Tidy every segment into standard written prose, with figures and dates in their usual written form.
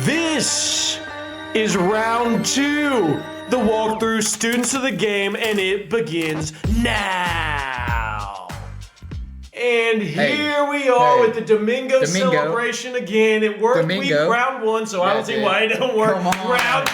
This is round 2, the walkthrough students of the game, and it begins now. And here we are with the Domingo celebration again. It worked week round 1, so I don't see why it don't work. Round 2,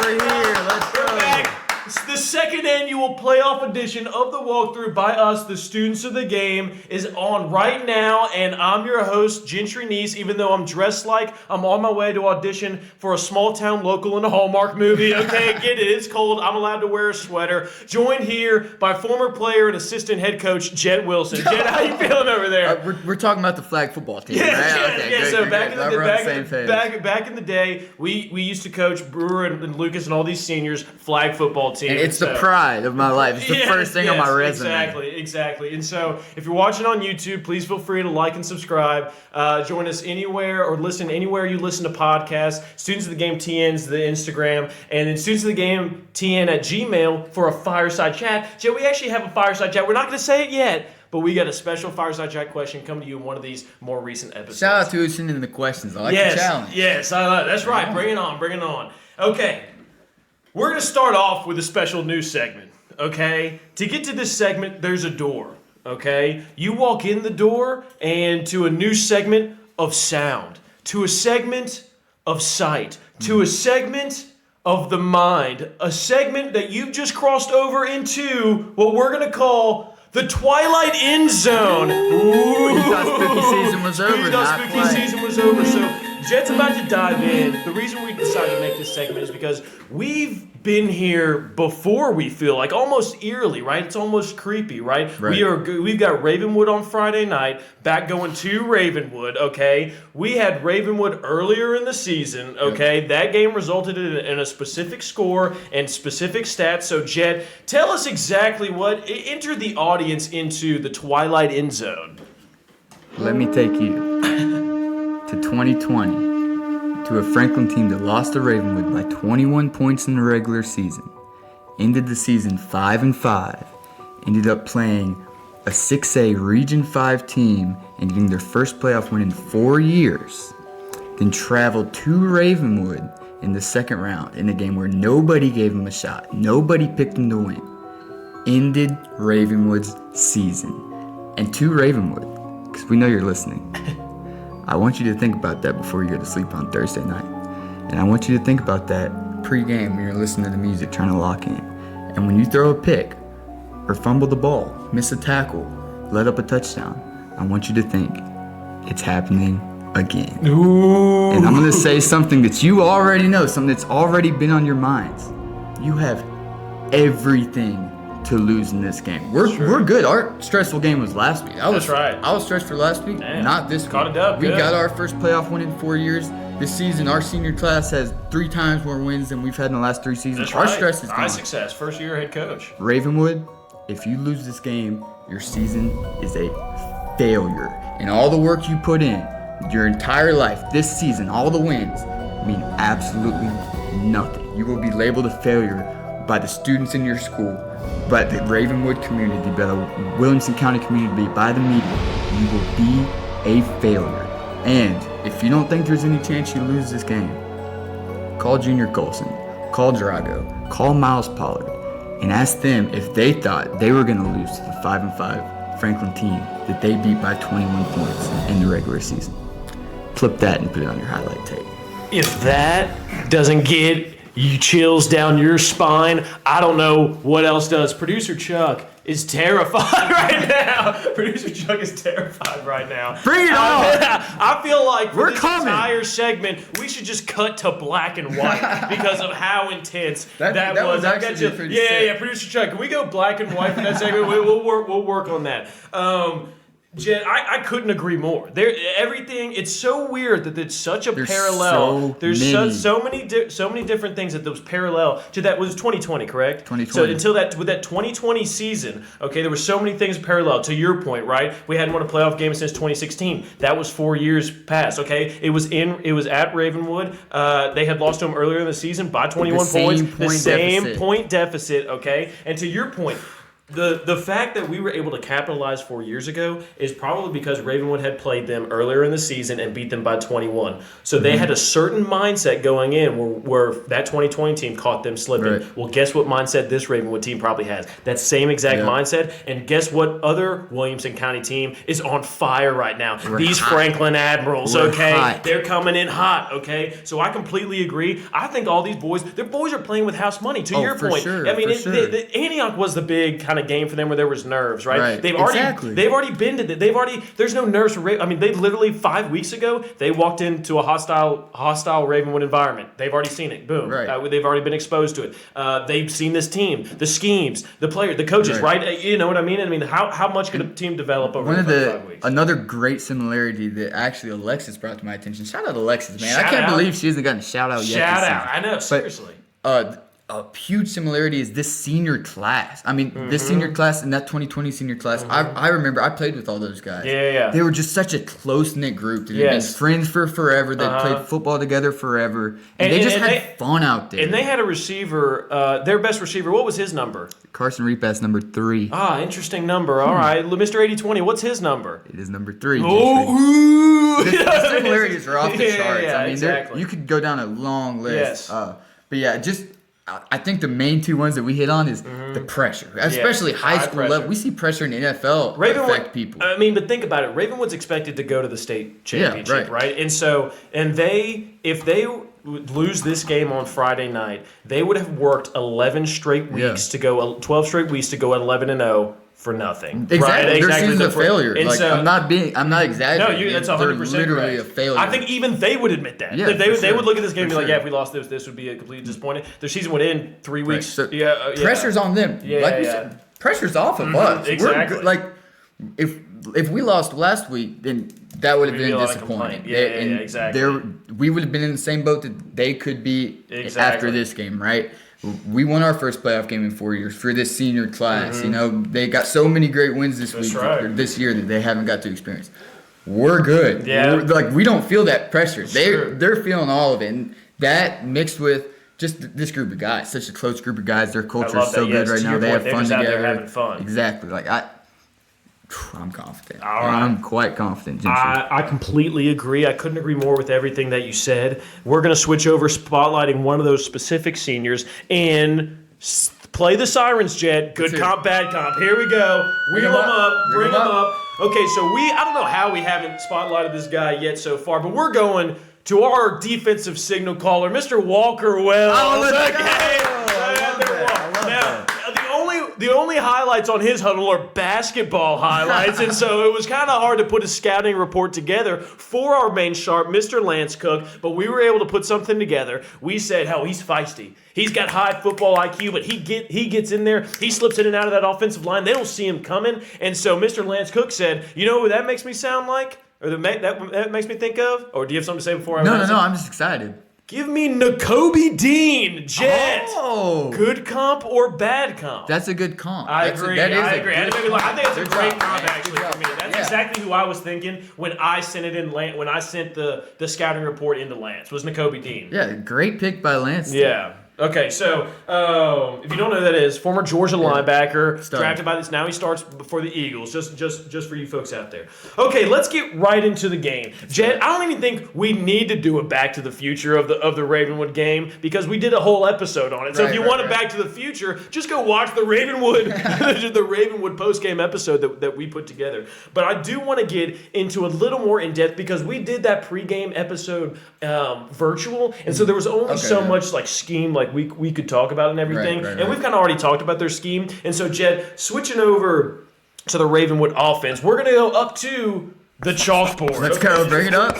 we're here. Let's go. We're back. It's the second annual playoff edition of the walkthrough by us, the students of the game, is on right now, and I'm your host, Gentry and Jett. Even though I'm dressed like I'm on my way to audition for a small town local in a Hallmark movie. Okay, get it. It's cold. I'm allowed to wear a sweater. Joined here by former player and assistant head coach Jett Wilson. Jett, how you feeling over there? We're talking about the flag football team, right? Yeah. So back in the day, we used to coach Brewer and Lucas and all these seniors flag football team. And it's the pride of my life. It's the first thing on my resume. Exactly. And so if you're watching on YouTube, please feel free to like and subscribe. Join us anywhere or listen anywhere you listen to podcasts. Students of the Game TN's the Instagram. And then Students of the Game TN at Gmail for a fireside chat. Jett, we actually have a fireside chat. We're not going to say it yet, but we got a special fireside chat question come to you in one of these more recent episodes. Shout out to who's sending the questions. I like the challenge. Yes, that's right. Bring it on. Okay. We're going to start off with a special news segment, okay? To get to this segment, there's a door, okay? You walk in the door and to a new segment of sound, to a segment of sight, to a segment of the mind, a segment that you've just crossed over into what we're going to call the Twilight End Zone. Ooh, you thought spooky season was over. Season was over, so Jett's about to dive in. The reason we decided to make this segment is because we've been here before, we feel like, almost eerily, right? It's almost creepy, right? We've got Ravenwood on Friday night, back going to Ravenwood, okay? We had Ravenwood earlier in the season, okay? Yep. That game resulted in a specific score and specific stats. So, Jett, tell us exactly enter the audience into the Twilight End Zone. Let me take you to 2020, to a Franklin team that lost to Ravenwood by 21 points in the regular season, ended the season 5-5, ended up playing a 6A Region 5 team and getting their first playoff win in 4 years, then traveled to Ravenwood in the second round in a game where nobody gave them a shot, nobody picked them to win, ended Ravenwood's season. And to Ravenwood, because we know you're listening, I want you to think about that before you go to sleep on Thursday night. And I want you to think about that pre-game when you're listening to the music, trying to lock in. And when you throw a pick, or fumble the ball, miss a tackle, let up a touchdown, I want you to think, it's happening again. Ooh. And I'm going to say something that you already know, something that's already been on your minds. You have everything to lose in this game. We're good. Our stressful game was last week. That's right. I was stressed for last week, not this week. Caught it up. We got our first playoff win in 4 years. This season, our senior class has 3 times more wins than we've had in the last 3 seasons. That's our right. stress is gone. High success. First year head coach. Ravenwood, if you lose this game, your season is a failure. And all the work you put in, your entire life, this season, all the wins, mean absolutely nothing. You will be labeled a failure by the students in your school, by the Ravenwood community, by the Williamson County community, by the media. You will be a failure. And if you don't think there's any chance you lose this game, call Junior Colson, call Drago, call Miles Pollard, and ask them if they thought they were going to lose to the 5-5 Franklin team that they beat by 21 points in the regular season. Flip that and put it on your highlight tape. If that doesn't get you chills down your spine, I don't know what else does. Producer Chuck is terrified right now. Producer Chuck is terrified right now. Bring it on! I feel like for this coming. entire segment, we should just cut to black and white because of how intense that was. I got you. Yeah, Producer Chuck, can we go black and white for that segment? We'll work on that. Jett, I couldn't agree more. It's so weird that it's such a parallel. There's so many different things that those parallel to that. Was 2020, correct? 2020. So until with that 2020 season, okay, there were so many things parallel. To your point, right? We hadn't won a playoff game since 2016. That was 4 years past. Okay, it was at Ravenwood. They had lost to them earlier in the season by 21 points. The same point deficit. Okay, and to your point, The fact that we were able to capitalize 4 years ago is probably because Ravenwood had played them earlier in the season and beat them by 21. So they had a certain mindset going in where that 2020 team caught them slipping. Right. Well, guess what mindset this Ravenwood team probably has? That same exact mindset. And guess what other Williamson County team is on fire right now? These hot. Franklin Admirals, okay? Hot. They're coming in hot, okay? So I completely agree. I think all these boys, their boys are playing with house money, to your for point. sure, I mean, for sure. Antioch was the big kind of game for them where there was nerves, right? Right. They've Exactly. already been to there's no nerves for I mean, they literally 5 weeks ago they walked into a hostile Ravenwood environment. They've already seen it. Boom. Right. They've already been exposed to it. They've seen this team, the schemes, the players, the coaches, right? You know what I mean? I mean, how much could a team develop over 5 weeks? Another great similarity that actually Alexis brought to my attention. Shout out Alexis, man. Shout I can't out. believe she hasn't gotten a shout out yet. Shout this out. season. I know, seriously. A huge similarity is this senior class. I mean, this senior class and that 2020 senior class, I remember I played with all those guys. Yeah. They were just such a close-knit group. They've been friends for forever. They played football together forever. And they just had fun out there. And they had a receiver, their best receiver. What was his number? Carson Repass, number 3. Ah, interesting number. All right. Mr. 8020, what's his number? It is number 3. The similarities are off the charts. Yeah, I mean, exactly. you could go down a long list. Yes. But yeah, I think the main two ones that we hit on is the pressure, especially high school pressure. level. We see pressure in the NFL affect people. I mean, but think about it. Ravenwood's expected to go to the state championship, right? And so, if they would lose this game on Friday night, they would have worked 11 straight weeks to go, 12 straight weeks to go at 11-0. For nothing. Exactly. Right? Their season's a failure. And like, so, I'm not exaggerating. No, that's 100% They're literally correct. a failure. I think even they would admit that. Yeah, They would look at this game and be like, sure. yeah, if we lost this would be a completely disappointing. Their season would end 3 weeks. So Pressure's on them. Like we said, pressure's off of us. Exactly. If we lost last week, then that would have been disappointing. Exactly. We would have been in the same boat that they could be after this game, right? We won our first playoff game in 4 years for this senior class. You know, they got so many great wins this week or this year that they haven't got to experience. We're good. Yeah. We don't feel that pressure. Sure. They're feeling all of it. And that mixed with just this group of guys, such a close group of guys. Their culture is so good right now. They have fun together. Out there having fun. Exactly. I'm confident. All right. I'm quite confident, Gentry. I completely agree. I couldn't agree more with everything that you said. We're going to switch over, spotlighting one of those specific seniors, and play the sirens, Jett. Good comp, bad comp. Here we go. Wheel them up. Bring them up. Okay, so I don't know how we haven't spotlighted this guy yet so far, but we're going to our defensive signal caller, Mr. Walker Wells. Oh, let's go. The only highlights on his huddle are basketball highlights, and so it was kind of hard to put a scouting report together for our main sharp, Mr. Lance Cook, but we were able to put something together. We said, hell, he's feisty. He's got high football IQ, but he gets in there. He slips in and out of that offensive line. They don't see him coming, and so Mr. Lance Cook said, you know who that makes me sound like? Or that makes me think of? Or do you have something to say before I No, I'm just excited. Give me Nakobe Dean, Jett. Oh. Good comp or bad comp? That's a good comp. I agree. I think it's a great comp actually for me. That's exactly who I was thinking when I sent it in. When I sent the scouting report into Lance, was Nakobe Dean. Yeah, great pick by Lance. Yeah. Okay, so if you don't know who that is, former Georgia linebacker, drafted by this. Now he starts for the Eagles. Just for you folks out there. Okay, let's get right into the game. Jett, I don't even think we need to do a Back to the Future of the Ravenwood game because we did a whole episode on it. So if you want a Back to the Future, just go watch the Ravenwood the Ravenwood post game episode that we put together. But I do want to get into a little more in depth because we did that pregame episode virtual, and so there was only much scheme we could talk about and everything. And we've kind of already talked about their scheme. And so, Jett, switching over to the Ravenwood offense, we're going to go up to the chalkboard. Let's go. Bring it up.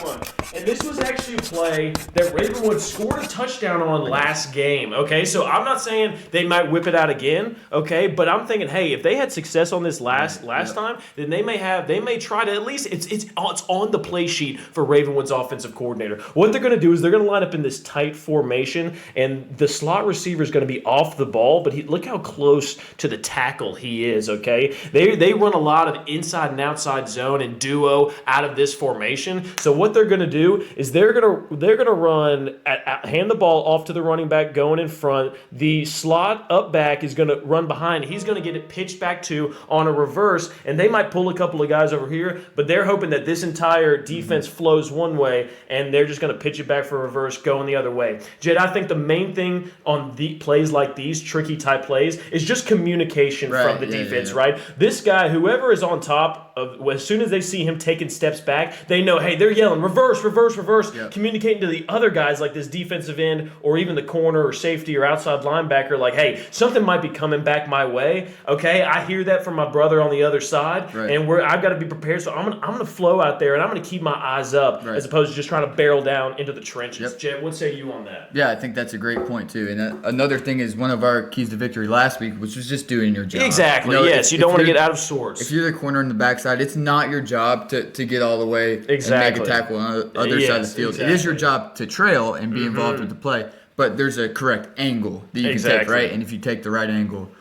And this was actually a play that Ravenwood scored a touchdown on last game, okay? So I'm not saying they might whip it out again, okay? But I'm thinking, hey, if they had success on this last time, then they may try to at least, it's on the play sheet for Ravenwood's offensive coordinator. What they're going to do is they're going to line up in this tight formation, and the slot receiver is going to be off the ball, but look how close to the tackle he is, okay? They run a lot of inside and outside zone and duo, go out of this formation. So what they're going to do is they're going to run hand the ball off to the running back going in front. The slot up back is going to run behind. He's going to get it pitched back to on a reverse, and they might pull a couple of guys over here, but they're hoping that this entire defense flows one way, and they're just going to pitch it back for a reverse going the other way. Jed, I think the main thing on the plays like these, tricky type plays, is just communication from the defense, right? This guy, whoever is on top of, as soon as they see him taking steps back, they know, hey, they're yelling, reverse, reverse, reverse, communicating to the other guys like this defensive end or even the corner or safety or outside linebacker, like, hey, something might be coming back my way, okay? I hear that from my brother on the other side, and I've got to be prepared, so I'm gonna flow out there, and I'm going to keep my eyes up as opposed to just trying to barrel down into the trenches. Jed, what say you on that? Yeah, I think that's a great point, too. And another thing is one of our keys to victory last week, which was just doing your job. Exactly, yes. You don't want to get out of sorts. If you're the corner in the backside, it's not your job to get all the way and make a tackle on the other side of the field. Exactly. It is your job to trail and be involved with the play, but there's a correct angle that you can take, right? And if you take the right angle,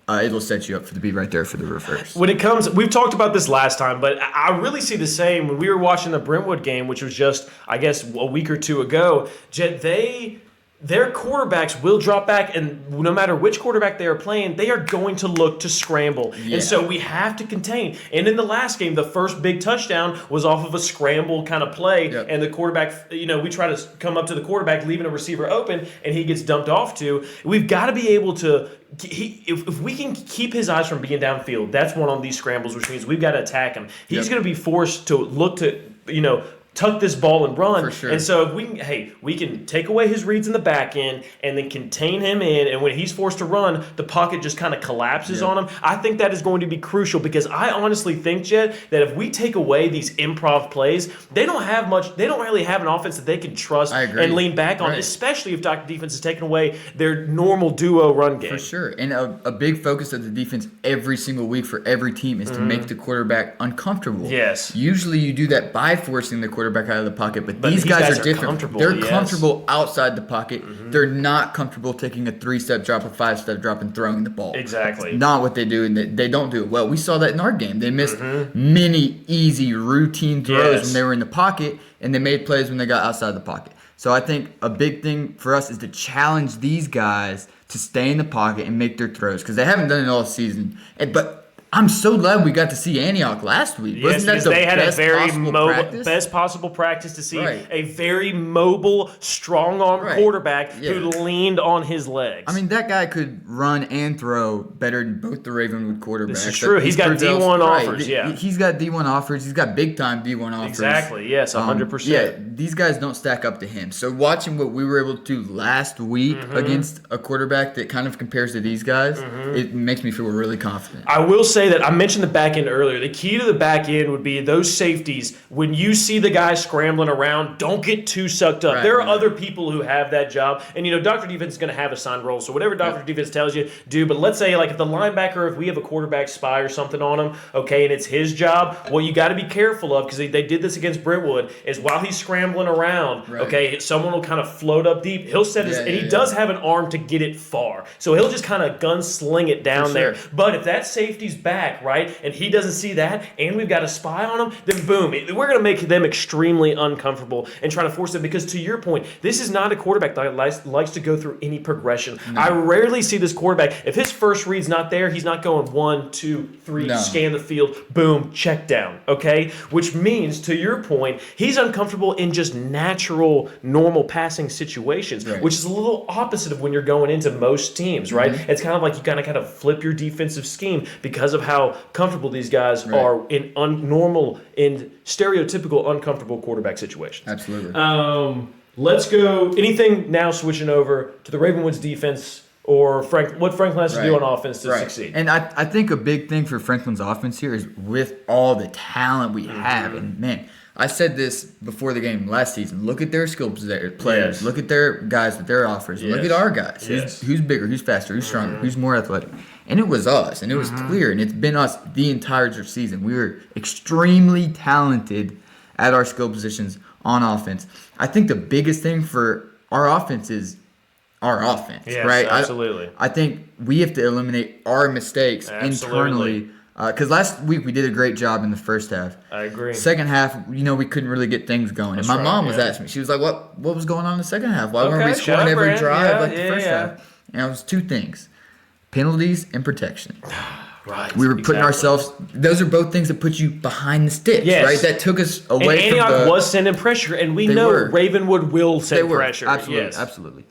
it'll set you up to be right there for the reverse. When it comes, we've talked about this last time, but I really see the same when we were watching the Brentwood game, which was just, I guess, a week or two ago. Jed, their quarterbacks will drop back, and no matter which quarterback they are playing, they are going to look to scramble. Yeah. And so we have to contain. And in the last game, the first big touchdown was off of a scramble kind of play, and the quarterback, we try to come up to the quarterback, leaving a receiver open, and he gets dumped off to. We've got to be able to if we can keep his eyes from being downfield, that's one on these scrambles, which means we've got to attack him. He's going to be forced to look to, tuck this ball and run. For sure. And so if we can take away his reads in the back end and then contain him in, and when he's forced to run, the pocket just kind of collapses on him. I think that is going to be crucial because I honestly think, Jed, that if we take away these improv plays, they don't really have an offense that they can trust and lean back on, especially if Dr. Defense has taken away their normal duo run game. For sure. And a big focus of the defense every single week for every team is to make the quarterback uncomfortable. Yes. Usually you do that by forcing the quarterback out of the pocket, but these guys are different. They're comfortable outside the pocket. They're not comfortable taking a 3-step drop, a 5-step drop, and throwing the ball. Exactly. It's not what they do, and they don't do it well. We saw that in our game. They missed many easy routine throws when they were in the pocket, and they made plays when they got outside the pocket. So I think a big thing for us is to challenge these guys to stay in the pocket and make their throws, because they haven't done it all season. But I'm so glad we got to see Antioch last week. Yes, because they had a very best possible practice to see a very mobile, strong-arm quarterback who leaned on his legs. I mean, that guy could run and throw better than both the Ravenwood quarterbacks. This is true. He's got D1 offers, He's got D1 offers. He's got big-time D1 offers. Exactly, yes, 100%. Yeah, these guys don't stack up to him. So watching what we were able to do last week against a quarterback that kind of compares to these guys, it makes me feel really confident. I will say that I mentioned the back end earlier. The key to the back end would be those safeties. When you see the guy scrambling around, don't get too sucked up. There are other people who have that job. And, Dr. Defense is going to have assigned roles. So whatever Dr. Defense tells you, do. But let's say, if the linebacker, if we have a quarterback spy or something on him, okay, and it's his job, well, you got to be careful of, because they did this against Brentwood, is while he's scrambling around, okay, someone will kind of float up deep. He'll set his, and he does have an arm to get it far. So he'll just kind of gunsling it down there. But if that safety's back, and he doesn't see that, and we've got a spy on him, then boom, we're going to make them extremely uncomfortable and try to force them, because to your point, this is not a quarterback that likes to go through any progression. I rarely see this quarterback, if his first read's not there, he's not going 1, 2, 3, scan the field, boom, check down, okay? Which means, to your point, he's uncomfortable in just natural, normal passing situations, which is a little opposite of when you're going into most teams, right? It's kind of like you kind of flip your defensive scheme because of how comfortable these guys are in normal and stereotypical uncomfortable quarterback situations. Absolutely. Let's go. Anything now switching over to the Ravenwood's defense or what Franklin has to do on offense to succeed. And I think a big thing for Franklin's offense here is with all the talent we have. And, man, I said this before the game last season. Look at their skill players. Yes. Look at their guys with their offers. Yes. Look at our guys. Yes. Who's bigger, who's faster, who's stronger, who's more athletic. And it was us, and it was clear, and it's been us the entire season. We were extremely talented at our skill positions on offense. I think the biggest thing for our offense is our offense, yes, right? Absolutely. I think we have to eliminate our mistakes internally Because last week we did a great job in the first half. I agree. Second half, we couldn't really get things going. That's and my mom was yeah. asking me, she was like, "What was going on in the second half? Why weren't we Okay, scoring every Brand. drive Yeah, the first half?" And it was two things: penalties and protection. Right. We were putting ourselves. Those are both things that put you behind the sticks, Yes. right? That took us away and from Antioch the. was sending pressure, and we They know were. Ravenwood will send pressure. Absolutely, yes. absolutely.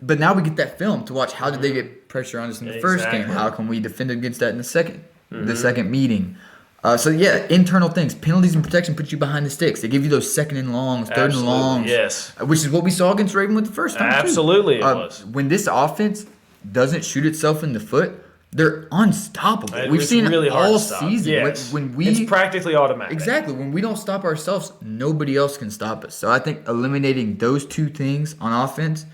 But now we get that film to watch. How did they get pressure on us in the first game? How can we defend against that in the second meeting? Internal things, penalties and protection put you behind the sticks. They give you those second and longs, third and longs. Yes. Which is what we saw against Ravenwood the first time. Absolutely, it was. When this offense doesn't shoot itself in the foot, they're unstoppable. We've It's seen really it hard all to stop. season. Yes. When we it's practically automatic. Exactly. When we don't stop ourselves, nobody else can stop us. So I think eliminating those two things on offense,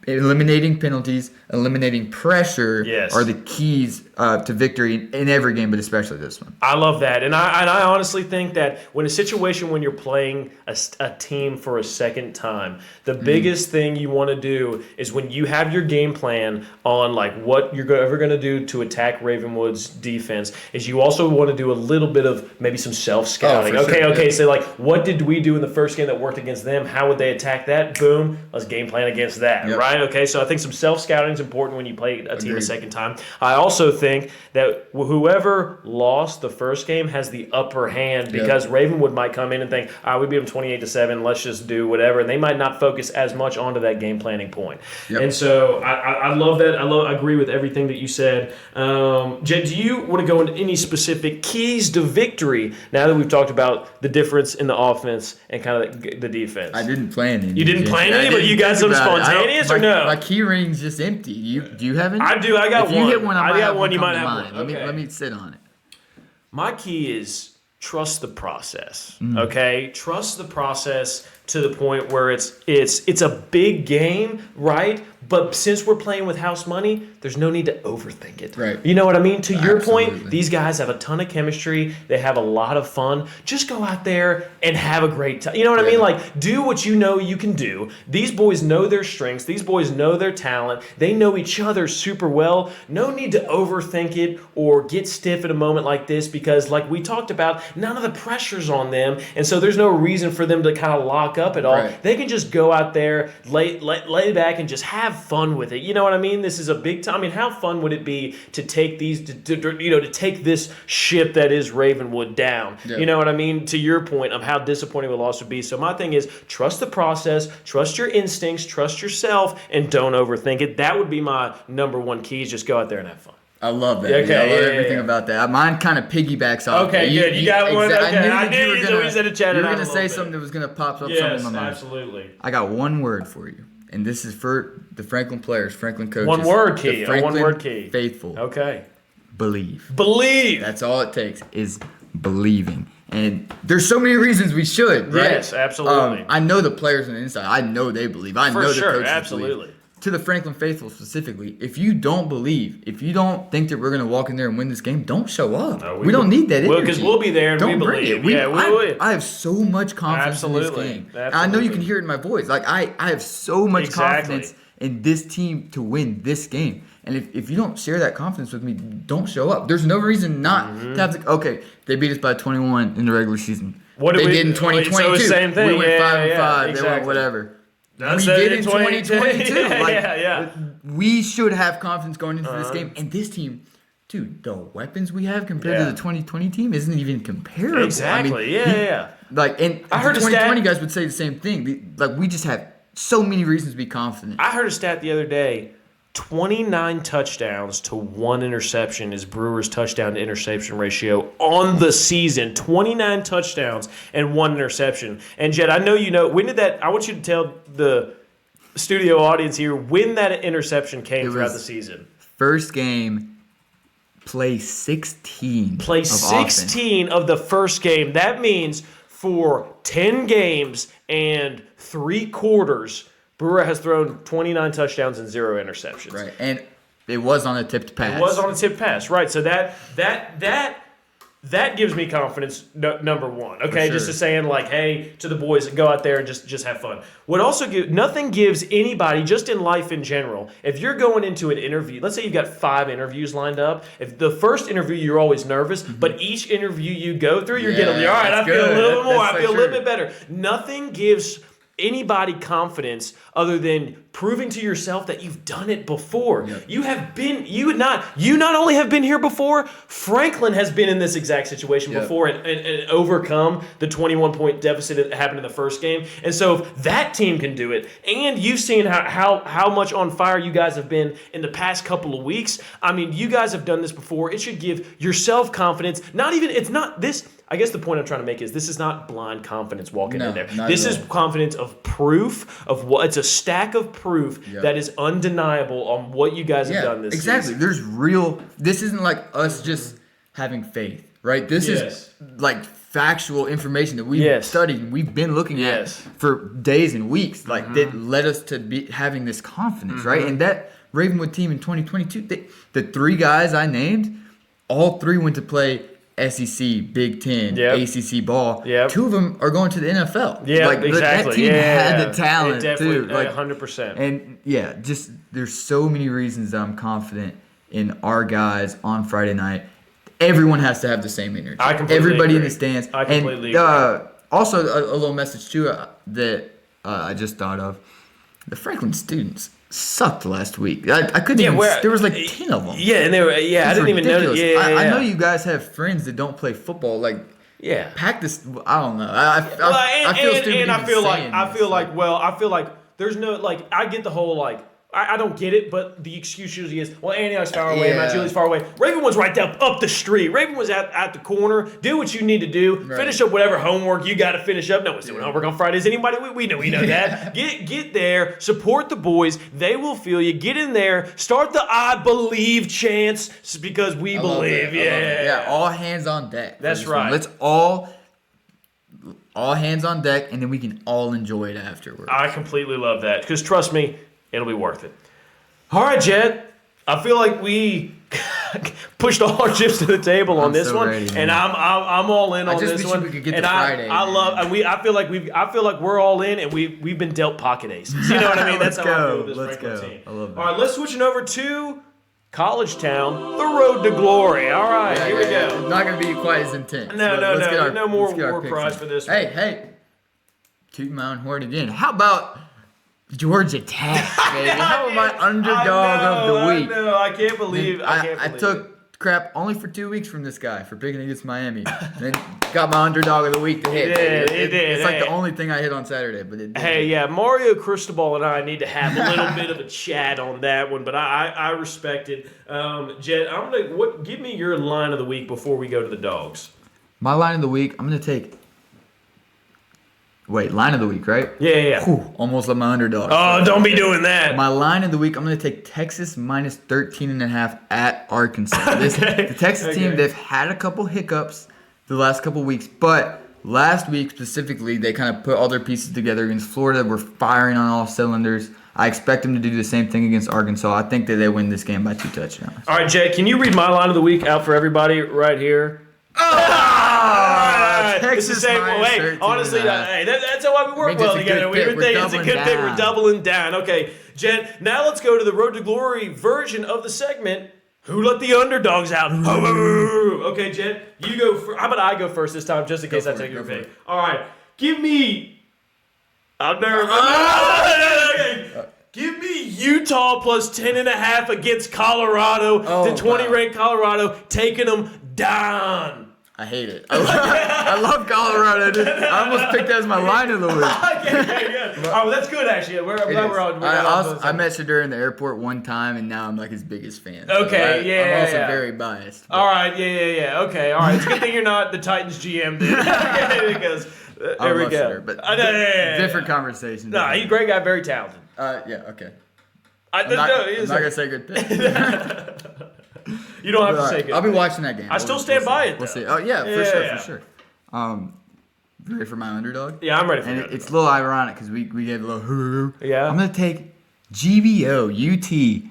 eliminating penalties, eliminating pressure are the keys to victory in every game, but especially this one. I love that. And I honestly think that when a situation when you're playing a team for a second time, the biggest thing you want to do is when you have your game plan on like what you're ever going to do to attack Ravenwood's defense, is you also want to do a little bit of maybe some self-scouting. Sure. So like what did we do in the first game that worked against them? How would they attack that? Boom. Let's game plan against that, right? Okay, so I think some self-scouting is important when you play a team a second time. I also think that whoever lost the first game has the upper hand because Ravenwood might come in and think, we beat them 28-7, let's just do whatever, and they might not focus as much onto that game planning point. And so I love that. I agree with everything that you said. Jett, do you want to go into any specific keys to victory now that we've talked about the difference in the offense and kind of the defense? I didn't plan any. You didn't plan any, but you got some spontaneous or no? My key ring's just empty. Do you have any? I do. I got one. If you hit one, I got one. come You might to have mind. one. Okay. Let me sit on it. My key is trust the process. Okay, trust the process to the point where it's a big game, right? But since we're playing with house money, there's no need to overthink it. Right. You know what I mean? To your Absolutely. point, these guys have a ton of chemistry. They have a lot of fun. Just go out there and have a great time. You know what I mean? Like, do what you know you can do. These boys know their strengths. These boys know their talent. They know each other super well. No need to overthink it or get stiff at a moment like this because, like we talked about, none of the pressure's on them. And so there's no reason for them to kind of lock up at all. Right. They can just go out there, lay back, and just have fun with it. You know what I mean? This is a big time. I mean, how fun would it be to take to take this ship that is Ravenwood down? Yeah. You know what I mean? To your point of how disappointing the loss would be. So my thing is trust the process, trust your instincts, trust yourself, and don't overthink it. That would be my number one key is just go out there and have fun. I love that. Okay, I love everything about that. Mine kind of piggybacks off. Okay, good. You got one. Okay. I knew you were going to say something that was going to pop up something in my mind. Absolutely. I got one word for you, and this is for the Franklin players, Franklin coaches. One word key. The Franklin one word key. faithful. Okay. Believe. Believe. That's all it takes is believing. And there's so many reasons we should, right? Yes, absolutely. I know the players on the inside. I know they believe. I For know sure, the coaches absolutely. believe. To the Franklin faithful specifically, if you don't believe, if you don't think that we're going to walk in there and win this game, don't show up. No, we don't need that energy. Because we'll be there and don't we bring believe. It. I have so much confidence in this game. Absolutely. And I know you can hear it in my voice. Like I have so much confidence in this team to win this game. And if you don't share that confidence with me, don't show up. There's no reason not to have to. Okay, they beat us by 21 in the regular season. What did they we did in 2022. So the same thing. We went 5-5. Exactly. They went whatever. We That's did in 2022. Yeah. We should have confidence going into this game. And this team, dude, the weapons we have compared to the 2020 team isn't even comparable. Exactly. I mean, Like, and I heard the 2020 guys would say the same thing. Like, we just have so many reasons to be confident. I heard a stat the other day. 29 touchdowns to 1 interception is Brewers' touchdown to interception ratio on the season. 29 touchdowns and 1 interception. And Jett, I know you know. When did that? I want you to tell the studio audience here when that interception came throughout the season. First game, play 16. Play 16 of the first game. That means for 10 games and 3 quarters. Brewer has thrown 29 touchdowns and 0 interceptions. Right, and it was on a tipped pass. It was on a tipped pass, right? So that that gives me confidence, number one. Okay, sure. just to saying like, hey, to the boys, go out there and just have fun. What also nothing gives anybody, just in life in general, if you're going into an interview, let's say you've got 5 interviews lined up. If the first interview you're always nervous, but each interview you go through, you're getting, all right, I feel a little bit more, I feel a little bit better. Nothing gives anybody confidence other than proving to yourself that you've done it before. Yep. You not only have been here before, Franklin has been in this exact situation before and overcome the 21-point deficit that happened in the first game. And so if that team can do it, and you've seen how much on fire you guys have been in the past couple of weeks, I mean, you guys have done this before. It should give yourself confidence. I guess the point I'm trying to make is this is not blind confidence walking in there. This is confidence of proof of what it's a stack of proof that is undeniable on what you guys have done this season. There's this isn't like us just having faith, right? This is like factual information that we've studied and we've been looking at for days and weeks, that led us to be having this confidence, right? And that Ravenwood team in 2022, the 3 guys I named, all 3 went to play SEC, Big Ten, ACC ball. 2 of them are going to the NFL. Yeah, exactly. That team had the talent too. 100%. And just there's so many reasons that I'm confident in our guys on Friday night. Everyone has to have the same energy. I completely Everybody agree. in the stands. I completely agree. Also, a little message too that I just thought of. The Franklin students sucked last week. I couldn't even. There was like 10 of them. Yeah, and they were. Yeah, I didn't even know. I know you guys have friends that don't play football. Like, practice. I don't know. I feel stupid. And I feel like there's no like. I get the whole like. I don't get it, but the excuse usually is, well, Antioch's far away, Mount Julie's far away. Ravenwood's right down up the street. Ravenwood's at the corner. Do what you need to do. Right. Finish up whatever homework you got to finish up. No one's doing homework on Fridays. Anybody? We know that. Get there. Support the boys. They will feel you. Get in there. Start the I believe chants because we believe. Yeah. All hands on deck. That's right. Let's all hands on deck, and then we can all enjoy it afterwards. I completely love that because trust me, it'll be worth it. All right, Jett. I feel like we pushed all our chips to the table on this one, ready, and I'm all in on this one. We could get and to Friday. I feel like we're all in, and we've been dealt pocket aces. You know what I mean? That's how I feel with this Franklin team. I love that. All right, let's switch it over to College Town, the road to glory. All right, here we go. It's not gonna be quite as intense. No more war cries for this one. Hey, toot my own horn again. How about Georgia Tech, baby? How about my underdog of the week? I know. I can't believe I took crap only for 2 weeks from this guy for picking against Miami. Then got my underdog of the week to hit. It did. It's like the only thing I hit on Saturday, but it did. Hey, Mario Cristobal and I need to have a little bit of a chat on that one, but I respect it. Jett, give me your line of the week before we go to the dogs. My line of the week, I'm gonna take. Wait, line of the week, right? Yeah. Whew, almost let my underdog. Oh, don't be doing that. My line of the week, I'm going to take Texas minus 13.5 at Arkansas. The Texas team, they've had a couple hiccups the last couple weeks, but last week specifically, they kind of put all their pieces together against Florida. We're firing on all cylinders. I expect them to do the same thing against Arkansas. I think that they win this game by 2 touchdowns. All right, Jett, can you read my line of the week out for everybody right here? Texas minus honestly, that's how we work well together. It's a good thing. We're doubling down. Okay, Jett, now let's go to the Road to Glory version of the segment. Who let the underdogs out? Okay, Jett, you go first. How about I go first this time, just in case I take your pick? All right, give me... I'm nervous. Give me Utah plus 10.5 against Colorado. The 20-ranked Colorado taking them down. I hate it. I love Colorado. I almost picked that as my line of the week. Okay. Oh, that's good actually. I met Shadur in the airport one time, and now I'm like his biggest fan. Okay, so I'm also very biased. But. All right, yeah. Okay, all right. It's a good thing you're not the Titans GM, dude. Because there we go. Shadur, but different conversation. No, he's a great guy, very talented. Okay. I'm not gonna say good things. You don't have to say good. I'll be watching that game. I still stand by it. We'll see. Oh yeah, for sure. Ready for my underdog? Yeah, I'm ready for it. And it's a little ironic because we gave a little hoo. Yeah. I'm gonna take GBO UT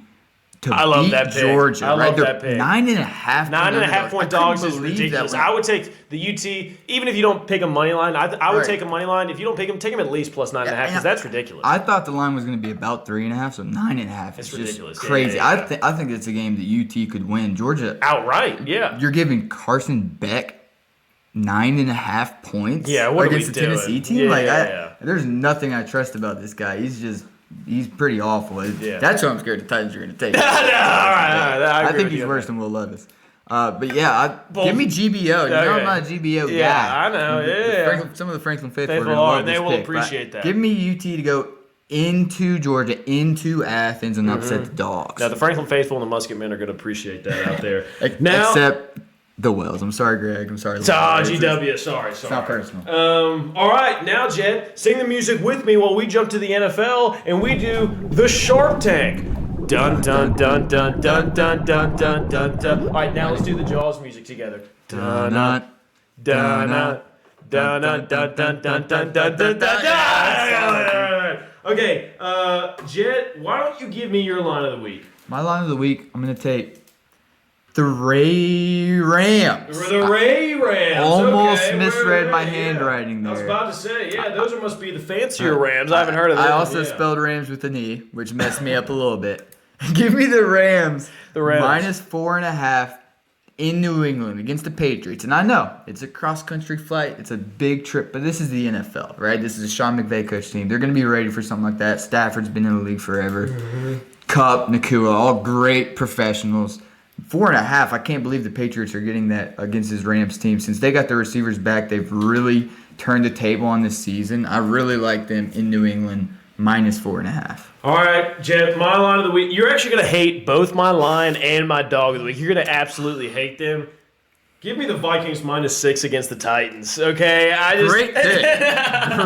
to I love beat that pick. Georgia. I love right? that pick. 9.5. 9.5 point dogs is believe ridiculous. that. I would take the UT, even if you don't pick a money line. I would take a money line. If you don't pick them, take them at least plus 9.5 because that's ridiculous. I thought the line was going to be about 3.5, so 9.5 is ridiculous. Just crazy. Yeah. I think it's a game that UT could win. Georgia outright. Yeah, you're giving Carson Beck 9.5 points. Yeah, what against the Tennessee team. There's nothing I trust about this guy. He's pretty awful. Yeah. That's what I'm scared the Titans are going to take. I think he's worse than Will Levis. But yeah, give me GBO. You know I'm not a GBO guy. Yeah, I know. Yeah. Some of the Franklin Faithful Faithful are are, and they will appreciate that. Give me UT to go into Georgia, into Athens, and upset the Dogs. Now, the Franklin Faithful and the Musket Men are going to appreciate that out there. Except the Wells. I'm sorry, Greg. I'm sorry. GW. Sorry. It's not personal. All right, now, Jed, sing the music with me while we jump to the NFL and we do the Shark Tank. Dun dun dun dun dun dun dun dun dun dun. All right, now let's do the Jaws music together. Dun dun dun dun dun dun dun dun dun dun dun dun. Okay, Jed, why don't you give me your line of the week? My line of the week, I'm going to take the Rams. The Rams. Almost misread my handwriting there. I was about to say, those must be the fancier Rams. I haven't heard of them. I also spelled Rams with an E, which messed me up a little bit. Give me the Rams. The Rams. -4.5 in New England against the Patriots. And I know it's a cross-country flight. It's a big trip, but this is the NFL, right? This is a Sean McVay coach team. They're going to be ready for something like that. Stafford's been in the league forever. Kupp, Nakua, all great professionals. 4.5. I can't believe the Patriots are getting that against this Rams team. Since they got their receivers back, they've really turned the table on this season. I really like them in New England -4.5. All right, Jed, my line of the week. You're actually going to hate both my line and my dog of the week. You're going to absolutely hate them. Give me the Vikings -6 against the Titans, okay? Great pick.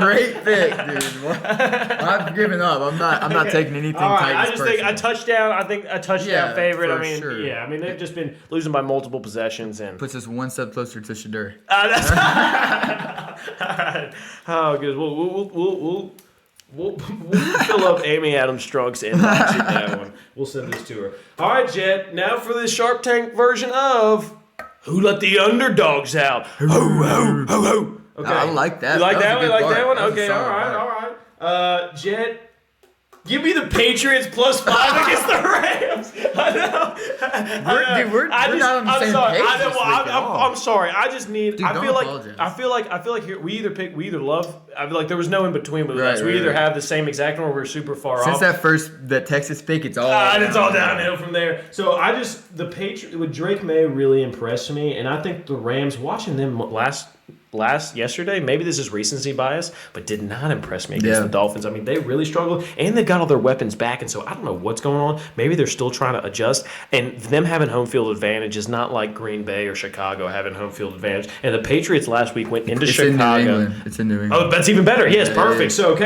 Great pick, dude. I've given up. I'm not taking anything All right, Titans I just think a touchdown. I think a touchdown favorite. For sure. I mean they've just been losing by multiple possessions and puts us one step closer to Shadur. That's all right. Oh, good. We'll fill up Amy Adams Strunk's inbox with that one. We'll send this to her. All right, Jed. Now for the Shark Tank version of Who Let the Underdogs Out? Ho, ho, ho, ho. Okay. I like that. You like that one? You like that one? That okay, all right. Jed, give me the Patriots +5 against the Rams. I know. We're not on the same page. I'm sorry. I just need. Dude, I feel apologize. like here we either love. I feel like there was no in between with us. We either have the same exact one or we're super far off. Since that Texas pick, it's all downhill from there. So the Patriots with Drake May really impressed me, and I think the Rams watching them yesterday, maybe this is recency bias, but did not impress me against the Dolphins. I mean, they really struggled, and they've got all their weapons back, and so I don't know what's going on. Maybe they're still trying to adjust, and them having home field advantage is not like Green Bay or Chicago having home field advantage. And the Patriots last week went into Chicago. It's in New England. Oh, that's even better. Yes, perfect. So,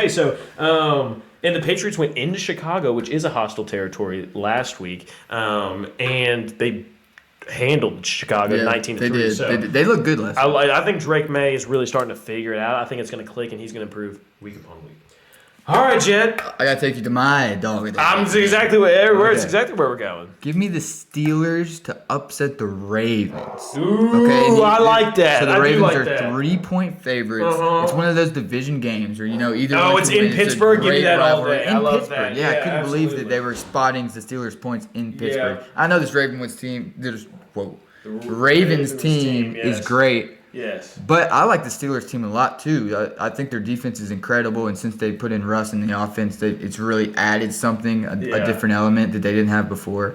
and the Patriots went into Chicago, which is a hostile territory, last week, and they handled Chicago 19-3. They did. So they look good last week. I think Drake May is really starting to figure it out. I think it's going to click, and he's going to improve week upon week. All right, Jed. I got to take you to my dog. It's exactly where we're going. Give me the Steelers to upset the Ravens. Ooh, okay, I like that. So the Ravens are 3-point favorites. It's one of those division games where, either. Oh, it's in Pittsburgh. Give me that all day. I love that. Yeah, I couldn't believe that they were spotting the Steelers' points in Pittsburgh. Yeah. I know this Ravenwood team. The Ravens team is great. Yes. But I like the Steelers team a lot, too. I think their defense is incredible, and since they put in Russ in the offense, it's really added something, a different element that they didn't have before.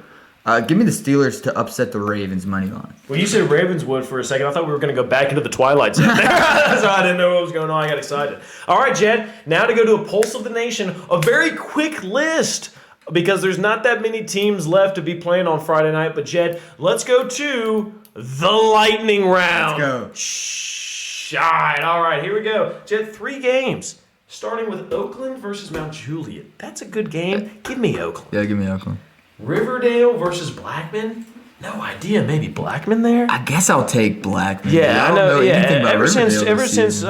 Give me the Steelers to upset the Ravens money line. Well, you said Ravenswood for a second. I thought we were going to go back into the Twilight Zone there. So I didn't know what was going on. I got excited. All right, Jed. Now to go to a Pulse of the Nation, a very quick list because there's not that many teams left to be playing on Friday night. But, Jed, let's go to the lightning round. Let's go. All right, here we go. Jed, 3 games, starting with Oakland versus Mount Juliet. That's a good game. Give me Oakland. Yeah, give me Oakland. Riverdale versus Blackman. No idea. Maybe Blackman there. I guess I'll take Blackman. Yeah, I don't know anything about ever Riverdale since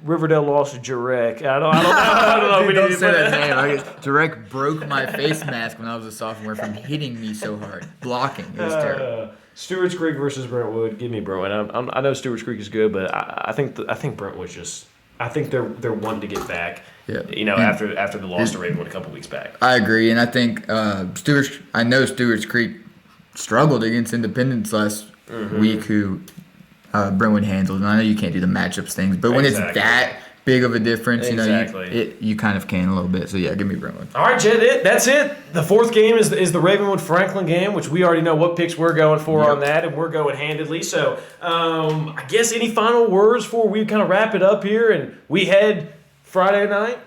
Riverdale lost to Jarek. I don't know if we Don't need say to that name. Jarek broke my face mask when I was a sophomore from hitting me so hard. Blocking. It was terrible. Stewart's Creek versus Brentwood. Give me Brentwood. I know Stewart's Creek is good, but I think Brentwood's just. I think they're wanting to get back. Yeah. After the loss to Ravenwood a couple weeks back. I agree, and I think Stewart's Creek struggled against Independence last week, who Brentwood handled. And I know you can't do the matchups things, but when it's that big of a difference, you kind of can a little bit. So yeah, give me Brentwood. All right, Jett, that's it. The fourth game is the Ravenwood Franklin game, which we already know what picks we're going for on that, and we're going handedly. So I guess any final words before we kind of wrap it up here and we head Friday night?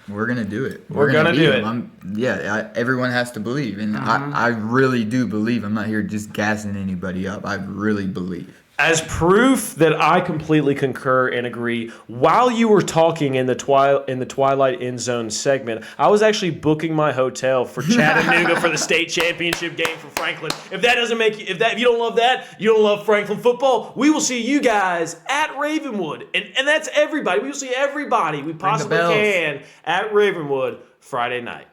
We're gonna do it. We're gonna do it. Everyone has to believe, and I really do believe. I'm not here just gassing anybody up. I really believe. As proof that I completely concur and agree, while you were talking in the Twilight End Zone segment, I was actually booking my hotel for Chattanooga for the state championship game for Franklin. If that doesn't make you, if you don't love that, you don't love Franklin football. We will see you guys at Ravenwood, and that's everybody. We will see everybody we possibly can at Ravenwood Friday night.